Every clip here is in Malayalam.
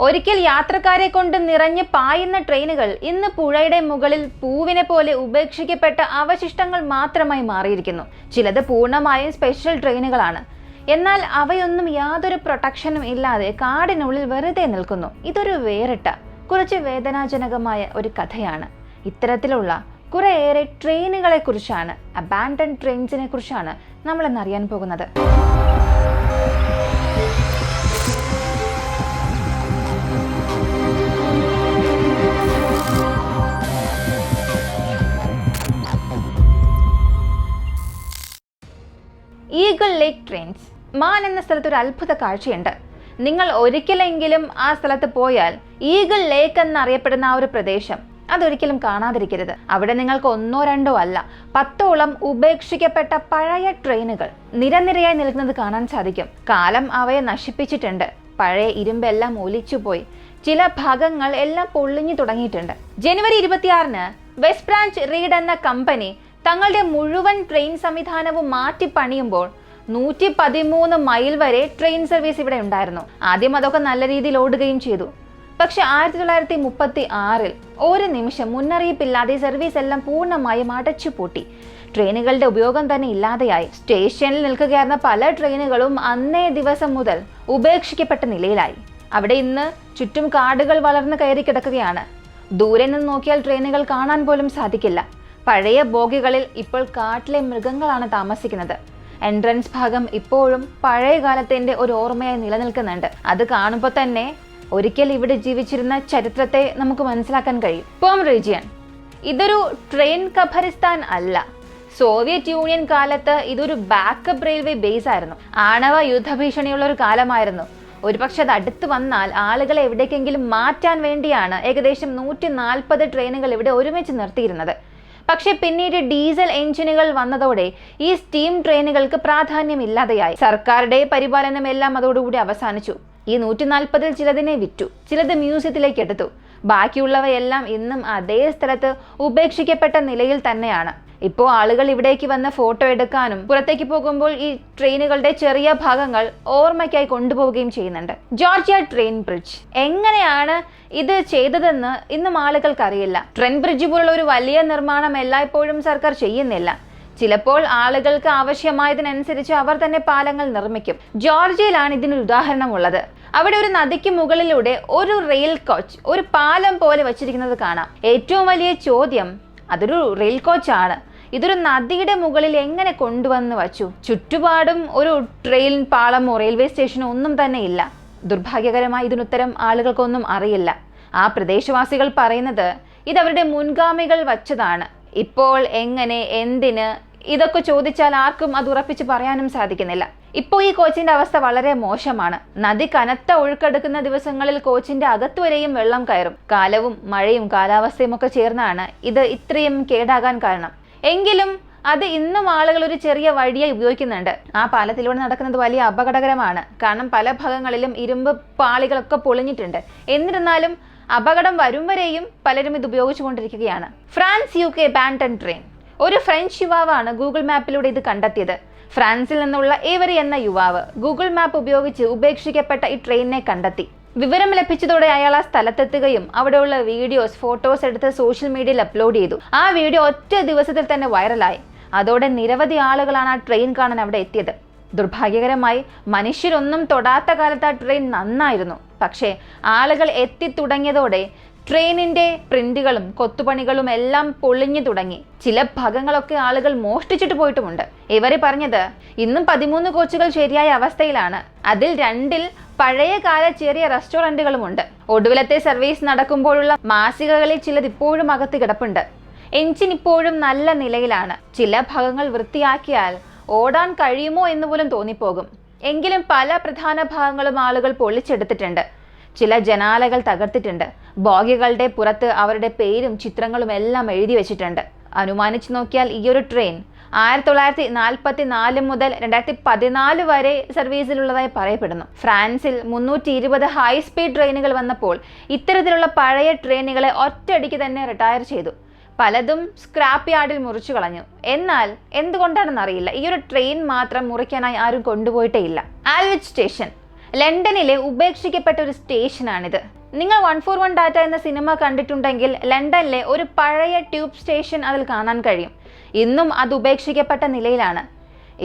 ഒരിക്കൽ യാത്രക്കാരെ കൊണ്ട് നിറഞ്ഞ് പായുന്ന ട്രെയിനുകൾ ഇന്ന് പുഴയുടെ മുകളിൽ പൂവിനെ പോലെ ഉപേക്ഷിക്കപ്പെട്ട അവശിഷ്ടങ്ങൾ മാത്രമായി മാറിയിരിക്കുന്നു. ചിലത് പൂർണ്ണമായും സ്പെഷ്യൽ ട്രെയിനുകളാണ്. എന്നാൽ അവയൊന്നും യാതൊരു പ്രൊട്ടക്ഷനും ഇല്ലാതെ കാടിനുള്ളിൽ വെറുതെ നിൽക്കുന്നു. ഇതൊരു വേറിട്ട, കുറച്ച് വേദനാജനകമായ ഒരു കഥയാണ്. ഇത്തരത്തിലുള്ള കുറേയേറെ ട്രെയിനുകളെ കുറിച്ചാണ്, അബാൻഡൻ ട്രെയിൻസിനെ കുറിച്ചാണ് നമ്മൾ ഇന്ന് അറിയാൻ പോകുന്നത്. ഈഗിൾ ലേക്ക് ട്രെയിൻസ്. മാൻ എന്ന സ്ഥലത്ത് ഒരു അത്ഭുത കാഴ്ചയുണ്ട്. നിങ്ങൾ ഒരിക്കലെങ്കിലും ആ സ്ഥലത്ത് പോയാൽ ഈഗിൾ ലേക്ക് എന്നറിയപ്പെടുന്ന ആ ഒരു പ്രദേശം അതൊരിക്കലും കാണാതിരിക്കരുത്. അവിടെ നിങ്ങൾക്ക് ഒന്നോ രണ്ടോ അല്ല, 10ഓളം ഉപേക്ഷിക്കപ്പെട്ട പഴയ ട്രെയിനുകൾ നിരനിരയായി നിൽക്കുന്നത് കാണാൻ സാധിക്കും. കാലം അവയെ നശിപ്പിച്ചിട്ടുണ്ട്. പഴയ ഇരുമ്പെല്ലാം ഒലിച്ചുപോയി. ചില ഭാഗങ്ങൾ എല്ലാം പൊള്ളിഞ്ഞു തുടങ്ങിയിട്ടുണ്ട്. ജനുവരി 26-ന് വെസ്റ്റ് ബ്രാഞ്ച് റീഡ് എന്ന കമ്പനി തങ്ങളുടെ മുഴുവൻ ട്രെയിൻ സംവിധാനവും മാറ്റി പണിയുമ്പോൾ 113 മൈൽ വരെ ട്രെയിൻ സർവീസ് ഇവിടെ ഉണ്ടായിരുന്നു. ആദ്യം അതൊക്കെ നല്ല രീതിയിൽ ഓടുകയും ചെയ്തു. പക്ഷെ 1936-ൽ ഒരു നിമിഷം മുന്നറിയിപ്പില്ലാതെ സർവീസ് എല്ലാം പൂർണ്ണമായും അടച്ചുപൂട്ടി. ട്രെയിനുകളുടെ ഉപയോഗം തന്നെ ഇല്ലാതെയായി. സ്റ്റേഷനിൽ നിൽക്കുകയായിരുന്ന പല ട്രെയിനുകളും അന്നേ ദിവസം മുതൽ ഉപേക്ഷിക്കപ്പെട്ട നിലയിലായി. അവിടെ ഇന്ന് ചുറ്റും കാടുകൾ വളർന്നു കയറി കിടക്കുകയാണ്. ദൂരെ നിന്ന് നോക്കിയാൽ ട്രെയിനുകൾ കാണാൻ പോലും സാധിക്കില്ല. പഴയ ബോഗികളിൽ ഇപ്പോൾ കാട്ടിലെ മൃഗങ്ങളാണ് താമസിക്കുന്നത്. എൻട്രൻസ് ഭാഗം ഇപ്പോഴും പഴയ കാലത്തിന്റെ ഒരു ഓർമ്മയായി നിലനിൽക്കുന്നുണ്ട്. അത് കാണുമ്പോൾ തന്നെ ഒരിക്കൽ ഇവിടെ ജീവിച്ചിരുന്ന ചരിത്രത്തെ നമുക്ക് മനസ്സിലാക്കാൻ കഴിയും. പോം റീജിയൻ ഇതൊരു ട്രെയിൻ ഖബറിസ്ഥാൻ അല്ല. സോവിയറ്റ് യൂണിയൻ കാലത്ത് ഇതൊരു ബാക്കപ്പ് റെയിൽവേ ബേസ് ആയിരുന്നു. ആണവ യുദ്ധഭീഷണിയുള്ള ഒരു കാലമായിരുന്നു. ഒരുപക്ഷെ അത് അടുത്ത് വന്നാൽ ആളുകളെ എവിടേക്കെങ്കിലും മാറ്റാൻ വേണ്ടിയാണ് ഏകദേശം 140 ട്രെയിനുകൾ ഇവിടെ ഒരുമിച്ച് നിർത്തിയിരുന്നത്. പക്ഷെ പിന്നീട് ഡീസൽ എഞ്ചിനുകൾ വന്നതോടെ ഈ സ്റ്റീം ട്രെയിനുകൾക്ക് പ്രാധാന്യമില്ലാതെയായി. സർക്കാരുടെ പരിപാലനം എല്ലാം അതോടുകൂടി അവസാനിച്ചു. ഈ 140-ൽ ചിലതിനെ വിറ്റു, ചിലത് മ്യൂസിയത്തിലേക്ക് എടുത്തു. ബാക്കിയുള്ളവയെല്ലാം ഇന്നും അതേ സ്ഥലത്ത് ഉപേക്ഷിക്കപ്പെട്ട നിലയിൽ തന്നെയാണ്. ഇപ്പോൾ ആളുകൾ ഇവിടേക്ക് വന്ന് ഫോട്ടോ എടുക്കാനും പുറത്തേക്ക് പോകുമ്പോൾ ഈ ട്രെയിനുകളുടെ ചെറിയ ഭാഗങ്ങൾ ഓർമ്മയ്ക്കായി കൊണ്ടുപോവുകയും ചെയ്യുന്നുണ്ട്. Georgia train bridge. എങ്ങനെയാണ് ഇത് ചെയ്തതെന്ന് ഇന്നും ആളുകൾക്ക് അറിയില്ല. ട്രെയിൻ ബ്രിഡ്ജ് പോലുള്ള ഒരു വലിയ നിർമ്മാണം എല്ലായ്പ്പോഴും സർക്കാർ ചെയ്യുന്നില്ല. ചിലപ്പോൾ ആളുകൾക്ക് ആവശ്യമായതിനനുസരിച്ച് അവർ തന്നെ പാലങ്ങൾ നിർമ്മിക്കും. ജോർജിയയിലാണ് ഇതിനൊരു ഉദാഹരണമുള്ളത്. അവിടെ ഒരു നദിക്ക് മുകളിലൂടെ ഒരു റെയിൽ കോച്ച് ഒരു പാലം പോലെ വച്ചിരിക്കുന്നത് കാണാം. ഏറ്റവും വലിയ ചോദ്യം, അതൊരു റെയിൽ കോച്ചാണ്, ഇതൊരു നദിയുടെ മുകളിൽ എങ്ങനെ കൊണ്ടുവന്ന് വച്ചു? ചുറ്റുപാടും ഒരു ട്രെയിൻ പാളമോ റെയിൽവേ സ്റ്റേഷനോ ഒന്നും തന്നെ ഇല്ല. ദുർഭാഗ്യകരമായി ഇതിനുത്തരം ആളുകൾക്കൊന്നും അറിയില്ല. ആ പ്രദേശവാസികൾ പറയുന്നത് ഇത് അവരുടെ മുൻഗാമികൾ വച്ചതാണ്. ഇപ്പോൾ എങ്ങനെ, എന്തിന്, ഇതൊക്കെ ചോദിച്ചാൽ ആർക്കും അത് ഉറപ്പിച്ച് പറയാനും സാധിക്കുന്നില്ല. ഇപ്പോൾ ഈ കോച്ചിന്റെ അവസ്ഥ വളരെ മോശമാണ്. നദി കനത്ത ഒഴുക്കെടുക്കുന്ന ദിവസങ്ങളിൽ കോച്ചിന്റെ അകത്തുവരെയും വെള്ളം കയറും. കാലവും മഴയും കാലാവസ്ഥയും ഒക്കെ ചേർന്നാണ് ഇത് ഇത്രയും കേടാകാൻ കാരണം. എങ്കിലും അത് ഇന്നും ആളുകൾ ഒരു ചെറിയ വഴിയായി ഉപയോഗിക്കുന്നുണ്ട്. ആ പാലത്തിലൂടെ നടക്കുന്നത് വലിയ അപകടകരമാണ്. കാരണം പല ഭാഗങ്ങളിലും ഇരുമ്പ് പാളികളൊക്കെ പൊളിഞ്ഞിട്ടുണ്ട്. എന്നിരുന്നാലും അപകടം വരും വരെയും പലരും ഇത് ഉപയോഗിച്ചു കൊണ്ടിരിക്കുകയാണ്. France UK abandon train. ഒരു ഫ്രഞ്ച് യുവാവാണ് ഗൂഗിൾ മാപ്പിലൂടെ ഇത് കണ്ടെത്തിയത്. ഫ്രാൻസിൽ നിന്നുള്ള ഏവറി എന്ന യുവാവ് ഗൂഗിൾ മാപ്പ് ഉപയോഗിച്ച് ഉപേക്ഷിക്കപ്പെട്ട ഈ ട്രെയിനിനെ കണ്ടെത്തി. വിവരം ലഭിച്ചതോടെ അയാൾ ആ സ്ഥലത്തെത്തുകയും അവിടെയുള്ള വീഡിയോസ്, ഫോട്ടോസ് എടുത്ത് സോഷ്യൽ മീഡിയയിൽ അപ്ലോഡ് ചെയ്തു. ആ വീഡിയോ ഒറ്റ ദിവസത്തിൽ തന്നെ വൈറലായി. അതോടെ നിരവധി ആളുകളാണ് ആ ട്രെയിൻ കാണാൻ അവിടെ എത്തിയത്. ദുർഭാഗ്യകരമായി മനുഷ്യരൊന്നും തൊടാത്ത കാലത്ത് ആ ട്രെയിൻ നന്നായിരുന്നു. പക്ഷേ ആളുകൾ എത്തിത്തുടങ്ങിയതോടെ ട്രെയിനിന്റെ പ്രിന്റുകളും കൊത്തുപണികളും എല്ലാം പൊളിഞ്ഞു തുടങ്ങി. ചില ഭാഗങ്ങളൊക്കെ ആളുകൾ മോഷ്ടിച്ചിട്ട് പോയിട്ടുമുണ്ട്. ഇവര് പറഞ്ഞത് ഇന്നും 13 കോച്ചുകൾ ശരിയായ അവസ്ഥയിലാണ്. അതിൽ 2-ൽ പഴയ കാല ചെറിയ റെസ്റ്റോറന്റുകളുമുണ്ട്. ഒടുവിലത്തെ സർവീസ് നടക്കുമ്പോഴുള്ള മാസികകളിൽ ചിലത് ഇപ്പോഴും അകത്ത് കിടപ്പുണ്ട്. എഞ്ചിൻ ഇപ്പോഴും നല്ല നിലയിലാണ്. ചില ഭാഗങ്ങൾ വൃത്തിയാക്കിയാൽ ഓടാൻ കഴിയുമോ എന്ന് പോലും തോന്നിപ്പോകും. എങ്കിലും പല പ്രധാന ഭാഗങ്ങളും ആളുകൾ പൊളിച്ചെടുത്തിട്ടുണ്ട്. ചില ജനാലകൾ തകർത്തിട്ടുണ്ട്. ബോഗികളുടെ പുറത്ത് അവരുടെ പേരും ചിത്രങ്ങളും എല്ലാം എഴുതി വെച്ചിട്ടുണ്ട്. അനുമാനിച്ചു നോക്കിയാൽ ഈ ഒരു ട്രെയിൻ 1944 മുതൽ 2014 വരെ സർവീസിലുള്ളതായി പറയപ്പെടുന്നു. ഫ്രാൻസിൽ 320 ഹൈ സ്പീഡ് ട്രെയിനുകൾ വന്നപ്പോൾ ഇത്തരത്തിലുള്ള പഴയ ട്രെയിനുകളെ ഒറ്റയടിക്ക് തന്നെ റിട്ടയർ ചെയ്തു. പലതും സ്ക്രാപ്പ് യാർഡിൽ മുറിച്ചു കളഞ്ഞു. എന്നാൽ എന്തുകൊണ്ടാണെന്ന് അറിയില്ല, ഈ ഒരു ട്രെയിൻ മാത്രം മുറിക്കാനായി ആരും കൊണ്ടുപോയിട്ടേ ഇല്ല. ആൽവിച്ച് സ്റ്റേഷൻ. ലണ്ടനിലെ ഉപേക്ഷിക്കപ്പെട്ട ഒരു സ്റ്റേഷനാണിത്. നിങ്ങൾ 141 ഡാറ്റ എന്ന സിനിമ കണ്ടിട്ടുണ്ടെങ്കിൽ ലണ്ടനിലെ ഒരു പഴയ ട്യൂബ് സ്റ്റേഷൻ അതിൽ കാണാൻ കഴിയും. ഇന്നും അത് ഉപേക്ഷിക്കപ്പെട്ട നിലയിലാണ്.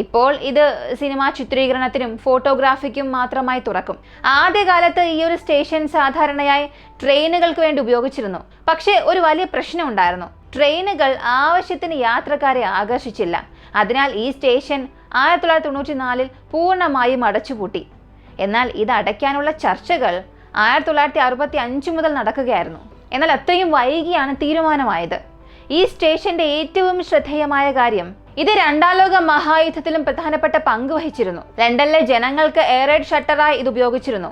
ഇപ്പോൾ ഇത് സിനിമാ ചിത്രീകരണത്തിനും ഫോട്ടോഗ്രാഫിക്കും മാത്രമായി തുറക്കും. ആദ്യകാലത്ത് ഈ ഒരു സ്റ്റേഷൻ സാധാരണയായി ട്രെയിനുകൾക്ക് വേണ്ടി ഉപയോഗിച്ചിരുന്നു. പക്ഷേ ഒരു വലിയ പ്രശ്നം ഉണ്ടായിരുന്നു. ട്രെയിനുകൾ ആവശ്യത്തിന് യാത്രക്കാരെ ആകർഷിച്ചില്ല. അതിനാൽ ഈ സ്റ്റേഷൻ 1994 പൂർണ്ണമായും അടച്ചുപൂട്ടി. എന്നാൽ ഇത് അടയ്ക്കാനുള്ള ചർച്ചകൾ 1965 മുതൽ നടക്കുകയായിരുന്നു. എന്നാൽ അത്രയും വൈകിയാണ് തീരുമാനമായത്. ഈ സ്റ്റേഷന്റെ ഏറ്റവും ശ്രദ്ധേയമായ കാര്യം, ഇത് രണ്ടാം ലോക മഹായുദ്ധത്തിലും പ്രധാനപ്പെട്ട പങ്ക് വഹിച്ചിരുന്നു. ലണ്ടനിലെ ജനങ്ങൾക്ക് എയർ റൈഡ് ഷട്ടറായി ഇത് ഉപയോഗിച്ചിരുന്നു.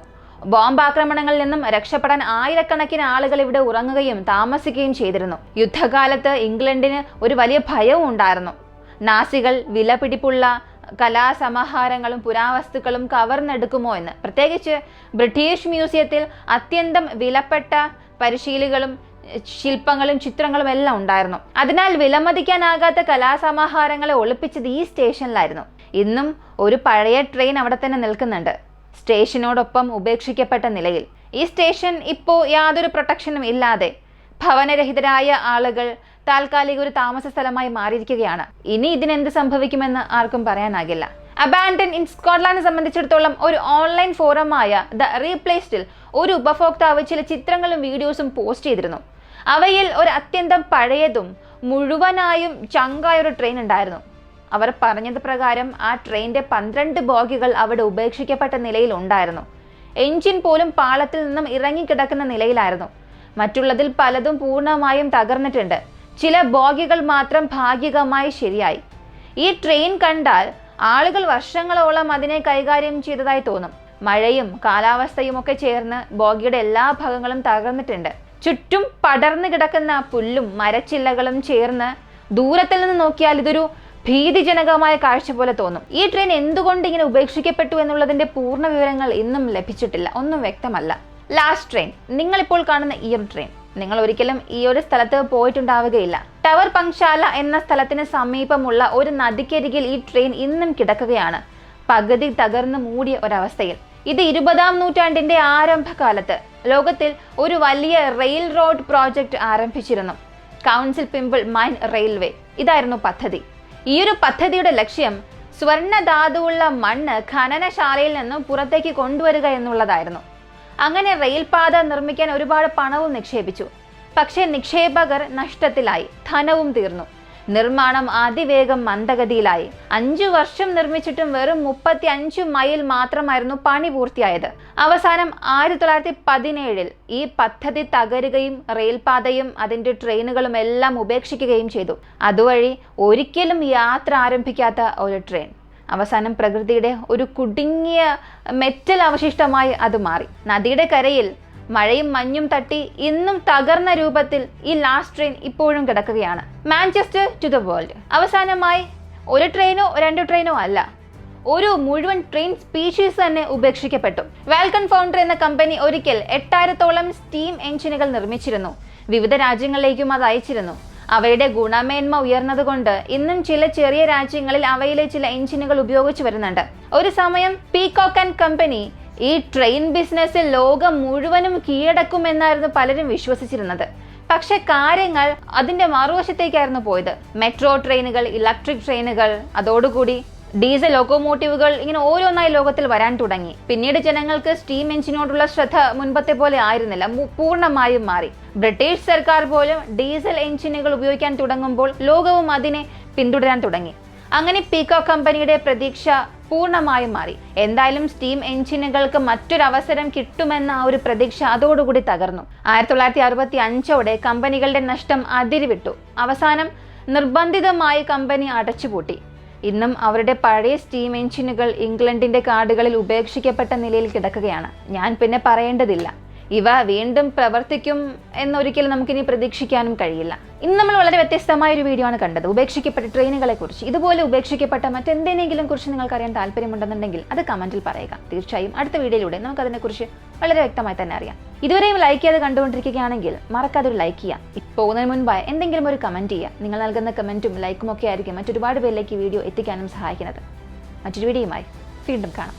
ബോംബ് ആക്രമണങ്ങളിൽ നിന്നും രക്ഷപ്പെടാൻ ആയിരക്കണക്കിന് ആളുകൾ ഇവിടെ ഉറങ്ങുകയും താമസിക്കുകയും ചെയ്തിരുന്നു. യുദ്ധകാലത്ത് ഇംഗ്ലണ്ടിന് ഒരു വലിയ ഭയവും ഉണ്ടായിരുന്നു. നാസികൾ വിലപിടിപ്പുള്ള കലാസമാഹാരങ്ങളും പുരാവസ്തുക്കളും കവർന്നെടുക്കുമോ എന്ന്. പ്രത്യേകിച്ച് ബ്രിട്ടീഷ് മ്യൂസിയത്തിൽ അത്യന്തം വിലപ്പെട്ട പരിശീലികളും ശില്പങ്ങളും ചിത്രങ്ങളും എല്ലാം ഉണ്ടായിരുന്നു. അതിനാൽ വിലമതിക്കാനാകാത്ത കലാസമാഹാരങ്ങളെ ഒളിപ്പിച്ചത് ഈ സ്റ്റേഷനിലായിരുന്നു. ഇന്നും ഒരു പഴയ ട്രെയിൻ അവിടെ തന്നെ നിൽക്കുന്നുണ്ട്, സ്റ്റേഷനോടൊപ്പം ഉപേക്ഷിക്കപ്പെട്ട നിലയിൽ. ഈ സ്റ്റേഷൻ ഇപ്പോൾ യാതൊരു പ്രൊട്ടക്ഷനും ഇല്ലാതെ ഭവനരഹിതരായ ആളുകൾ താൽക്കാലിക ഒരു താമസ സ്ഥലമായി മാറിയിരിക്കുകയാണ്. ഇനി ഇതിനെന്ത് സംഭവിക്കുമെന്ന് ആർക്കും പറയാനാകില്ല. അബാൻഡൻ ഇൻ സ്കോട്ട്ലാൻഡിനെ സംബന്ധിച്ചിടത്തോളം ഒരു ഓൺലൈൻ ഫോറമായ ദ റീപ്ലേസ്ഡിൽ ഒരു ഉപഭോക്താവ് ചില ചിത്രങ്ങളും വീഡിയോസും പോസ്റ്റ് ചെയ്തിരുന്നു. അവയിൽ ഒരു അത്യന്തം പഴയതും മുഴുവനായും ചങ്കായ ഒരു ട്രെയിൻ ഉണ്ടായിരുന്നു. അവർ പറഞ്ഞത് പ്രകാരം ആ ട്രെയിനിന്റെ 12 ബോഗികൾ അവിടെ ഉപേക്ഷിക്കപ്പെട്ട നിലയിൽ ഉണ്ടായിരുന്നു. എഞ്ചിൻ പോലും പാളത്തിൽ നിന്നും ഇറങ്ങിക്കിടക്കുന്ന നിലയിലായിരുന്നു. മറ്റുള്ളതിൽ പലതും പൂർണ്ണമായും തകർന്നിട്ടുണ്ട്. ചില ബോഗികൾ മാത്രം ഭാഗികമായി ശരിയായി. ഈ ട്രെയിൻ കണ്ടാൽ ആളുകൾ വർഷങ്ങളോളം അതിനെ കൈകാര്യം ചെയ്തതായി തോന്നും. മഴയും കാലാവസ്ഥയും ഒക്കെ ചേർന്ന് ബോഗിയുടെ എല്ലാ ഭാഗങ്ങളും തകർന്നിട്ടുണ്ട്. ചുറ്റും പടർന്നു കിടക്കുന്ന പുല്ലും മരച്ചില്ലകളും ചേർന്ന് ദൂരത്തിൽ നിന്ന് നോക്കിയാൽ ഇതൊരു ഭീതിജനകമായ കാഴ്ച പോലെ തോന്നും. ഈ ട്രെയിൻ എന്തുകൊണ്ട് ഇങ്ങനെ ഉപേക്ഷിക്കപ്പെട്ടു എന്നുള്ളതിന്റെ പൂർണ്ണ വിവരങ്ങൾ ഇന്നും ലഭിച്ചിട്ടില്ല. ഒന്നും വ്യക്തമല്ല. ലാസ്റ്റ് ട്രെയിൻ, നിങ്ങളിപ്പോൾ കാണുന്ന ഈ ഒരു ട്രെയിൻ, നിങ്ങൾ ഒരിക്കലും ഈ ഒരു സ്ഥലത്ത് പോയിട്ടുണ്ടാവുകയില്ല. ടവർ പങ്ക്ശാല എന്ന സ്ഥലത്തിന് സമീപമുള്ള ഒരു നദിക്കരികിൽ ഈ ട്രെയിൻ ഇന്നും കിടക്കുകയാണ്, പകുതി തകർന്നു മൂടിയ ഒരവസ്ഥയിൽ. ഇത് 20-ാം നൂറ്റാണ്ടിന്റെ ആരംഭകാലത്ത് ലോകത്തിൽ ഒരു വലിയ റെയിൽ റോഡ് പ്രോജക്റ്റ് ആരംഭിച്ചിരുന്നു. Council pimple mine railway. ഇതായിരുന്നു പദ്ധതി. ഈ ഒരു പദ്ധതിയുടെ ലക്ഷ്യം സ്വർണ്ണ ധാതുവുള്ള മണ്ണ് ഖനനശാലയിൽ നിന്നും പുറത്തേക്ക് കൊണ്ടുവരിക എന്നുള്ളതായിരുന്നു. അങ്ങനെ റെയിൽപാത നിർമ്മിക്കാൻ ഒരുപാട് പണവും നിക്ഷേപിച്ചു. പക്ഷേ നിക്ഷേപകർ നഷ്ടത്തിലായി, ധനവും തീർന്നു. നിർമ്മാണം അതിവേഗം മന്ദഗതിയിലായി. 5 വർഷം നിർമ്മിച്ചിട്ടും വെറും 35 മൈൽ മാത്രമായിരുന്നു പണി പൂർത്തിയായത്. അവസാനം 1917 ഈ പദ്ധതി തകരുകയും റെയിൽപാതയും അതിന്റെ ട്രെയിനുകളും എല്ലാം ഉപേക്ഷിക്കുകയും ചെയ്തു. അതുവഴി ഒരിക്കലും യാത്ര ആരംഭിക്കാത്ത ഒരു ട്രെയിൻ അവസാനം പ്രകൃതിയുടെ ഒരു കുടുങ്ങിയ മെറ്റൽ അവശിഷ്ടമായി അത് മാറി. നദിയുടെ കരയിൽ മഴയും മഞ്ഞും തട്ടി ഇന്നും തകർന്ന രൂപത്തിൽ ഈ ലാസ്റ്റ് ട്രെയിൻ ഇപ്പോഴും കിടക്കുകയാണ്. Manchester to the world. അവസാനമായി ഒരു ട്രെയിനോ 2 ട്രെയിനോ അല്ല, ഒരു മുഴുവൻ ട്രെയിൻ സ്പീഷീസ് തന്നെ ഉപേക്ഷിക്കപ്പെട്ടു. വാൽക്കൺ ഫൗണ്ടർ എന്ന കമ്പനി ഒരിക്കൽ 8000-ഓളം സ്റ്റീം എഞ്ചിനുകൾ നിർമ്മിച്ചിരുന്നു. വിവിധ രാജ്യങ്ങളിലേക്കും അത് അയച്ചിരുന്നു. അവയുടെ ഗുണമേന്മ ഉയർന്നതുകൊണ്ട് ഇന്നും ചില ചെറിയ രാജ്യങ്ങളിൽ അവയിലെ ചില എഞ്ചിനുകൾ ഉപയോഗിച്ചു വരുന്നുണ്ട്. ഒരു സമയം പീകോക്ക് ആൻഡ് കമ്പനി ഈ ട്രെയിൻ ബിസിനസ്സിൽ ലോകം മുഴുവനും കീഴടക്കുമെന്നായിരുന്നു പലരും വിശ്വസിച്ചിരുന്നത്. പക്ഷെ കാര്യങ്ങൾ അതിന്റെ മറുവശത്തേക്കായിരുന്നു പോയത്. മെട്രോ ട്രെയിനുകൾ, ഇലക്ട്രിക് ട്രെയിനുകൾ, അതോടുകൂടി ഡീസൽ ലോക്കോമോട്ടീവുകൾ, ഇങ്ങനെ ഓരോന്നായി ലോകത്തിൽ വരാൻ തുടങ്ങി. പിന്നീട് ജനങ്ങൾക്ക് സ്റ്റീം എഞ്ചിനോടുള്ള ശ്രദ്ധ മുൻപത്തെ പോലെ ആയിരുന്നില്ല, പൂർണ്ണമായും മാറി. ബ്രിട്ടീഷ് സർക്കാർ പോലും ഡീസൽ എഞ്ചിനുകൾ ഉപയോഗിക്കാൻ തുടങ്ങുമ്പോൾ ലോകവും അതിനെ പിന്തുടരാൻ തുടങ്ങി. അങ്ങനെ പീകോക്ക് കമ്പനിയുടെ പ്രതീക്ഷ പൂർണ്ണമായും മാറി. എന്തായാലും സ്റ്റീം എഞ്ചിനുകൾക്ക് മറ്റൊരവസരം കിട്ടുമെന്ന ആ ഒരു പ്രതീക്ഷ അതോടുകൂടി തകർന്നു. 1965ഓടെ കമ്പനികളുടെ നഷ്ടം അതിരുവിട്ടു. അവസാനം നിർബന്ധിതമായി കമ്പനി അടച്ചുപൂട്ടി. ഇന്നും അവരുടെ പഴയ സ്റ്റീം എഞ്ചിനുകൾ ഇംഗ്ലണ്ടിന്റെ കാടുകളിൽ ഉപേക്ഷിക്കപ്പെട്ട നിലയിൽ കിടക്കുകയാണ്. ഞാൻ പിന്നെ പറയേണ്ടതില്ല, ഇവ വീണ്ടും പ്രവർത്തിക്കും എന്നൊരിക്കലും നമുക്കിനി പ്രതീക്ഷിക്കാനും കഴിയില്ല. ഇന്ന് നമ്മൾ വളരെ വ്യത്യസ്തമായ ഒരു വീഡിയോ ആണ് കണ്ടത്, ഉപേക്ഷിക്കപ്പെട്ട ട്രെയിനുകളെ കുറിച്ച്. ഇതുപോലെ ഉപേക്ഷിക്കപ്പെട്ട മറ്റെന്തെങ്കിലും കുറിച്ച് നിങ്ങൾക്ക് അറിയാൻ താല്പര്യമുണ്ടെന്നുണ്ടെങ്കിൽ അത് കമന്റിൽ പറയുക. തീർച്ചയായും അടുത്ത വീഡിയോയിലൂടെ നമുക്ക് അതിനെക്കുറിച്ച് വളരെ വ്യക്തമായി തന്നെ അറിയാം. ഇതുവരെയും ലൈക്ക് ചെയ്ത് കണ്ടുകൊണ്ടിരിക്കുകയാണെങ്കിൽ മറക്കാതെ ഒരു ലൈക്ക് ചെയ്യുക. പോകുന്നതിന് മുൻപായി എന്തെങ്കിലും ഒരു കമന്റ് ചെയ്യുക. നിങ്ങൾ നൽകുന്ന കമന്റും ലൈക്കും ഒക്കെ ആയിരിക്കും മറ്റൊരുപാട് പേരിലേക്ക് വീഡിയോ എത്തിക്കാനും സഹായിക്കുന്നത്. മറ്റൊരു വീഡിയോയുമായി വീണ്ടും കാണാം.